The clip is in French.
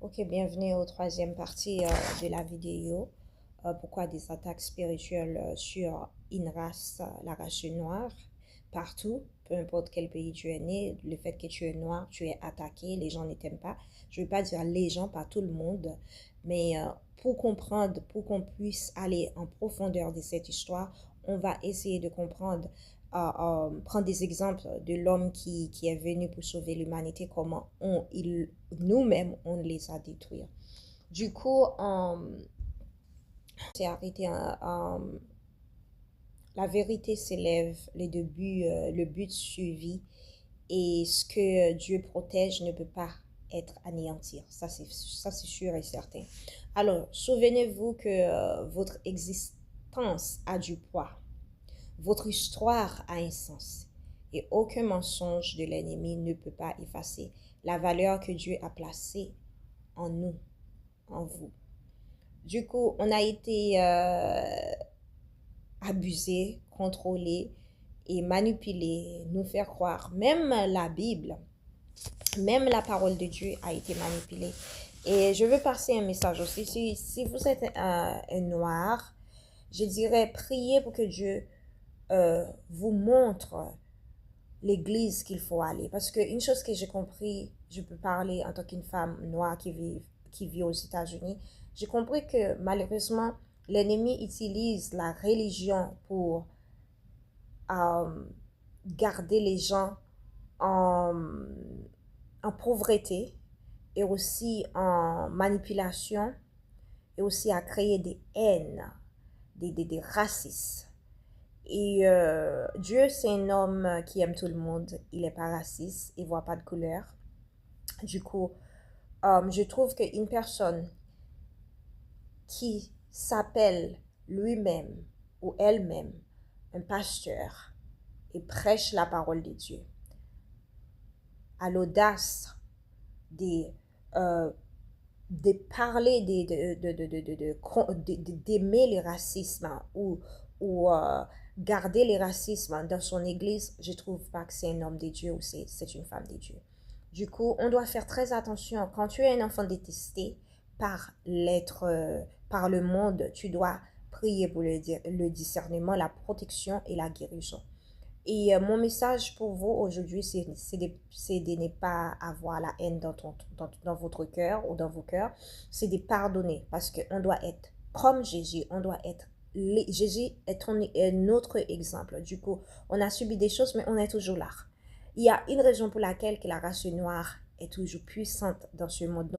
Ok, bienvenue au troisième partie de la vidéo. Pourquoi des attaques spirituelles sur une race, la race noire, partout, peu importe quel pays tu es né, le fait que tu es noir, tu es attaqué, les gens ne t'aiment pas. Je ne veux pas dire les gens, pas tout le monde, mais pour comprendre, pour qu'on puisse aller en profondeur de cette histoire, on va essayer de comprendre prendre des exemples de l'homme qui est venu pour sauver l'humanité, comment nous-mêmes, on les a détruits. Du coup, c'est arrêté, la vérité s'élève, le but suivi, et ce que Dieu protège ne peut pas être anéanti. Ça, c'est sûr et certain. Alors, souvenez-vous que votre existence a du poids. Votre histoire a un sens et aucun mensonge de l'ennemi ne peut pas effacer la valeur que Dieu a placée en nous, en vous. Du coup, on a été abusé, contrôlé et manipulé, nous faire croire. Même la Bible, même la parole de Dieu a été manipulée. Et je veux passer un message aussi. Si vous êtes un noir, je dirais priez pour que Dieu vous montre l'église qu'il faut aller. Parce qu'une chose que j'ai compris, je peux parler en tant qu'une femme noire qui vit aux États-Unis, j'ai compris que malheureusement, l'ennemi utilise la religion pour garder les gens en, en pauvreté et aussi en manipulation et aussi à créer des haines, des racistes. Et Dieu, c'est un homme qui aime tout le monde. Il n'est pas raciste, il ne voit pas de couleur. Du coup, je trouve qu'une personne qui s'appelle lui-même ou elle-même un pasteur et prêche la parole de Dieu a l'audace de parler, d'aimer le racisme ou garder le racisme dans son église, je trouve pas que c'est un homme de Dieu ou c'est une femme de Dieu. Du coup, on doit faire très attention. Quand tu es un enfant détesté par par le monde, tu dois prier pour le discernement, la protection et la guérison. Et mon message pour vous aujourd'hui, c'est de ne pas avoir la haine dans votre cœur ou dans vos cœurs. C'est de pardonner parce qu'on doit être comme Jésus. On doit être Jésus est un autre exemple. Du coup, on a subi des choses, mais on est toujours là. Il y a une raison pour laquelle que la race noire est toujours puissante dans ce monde.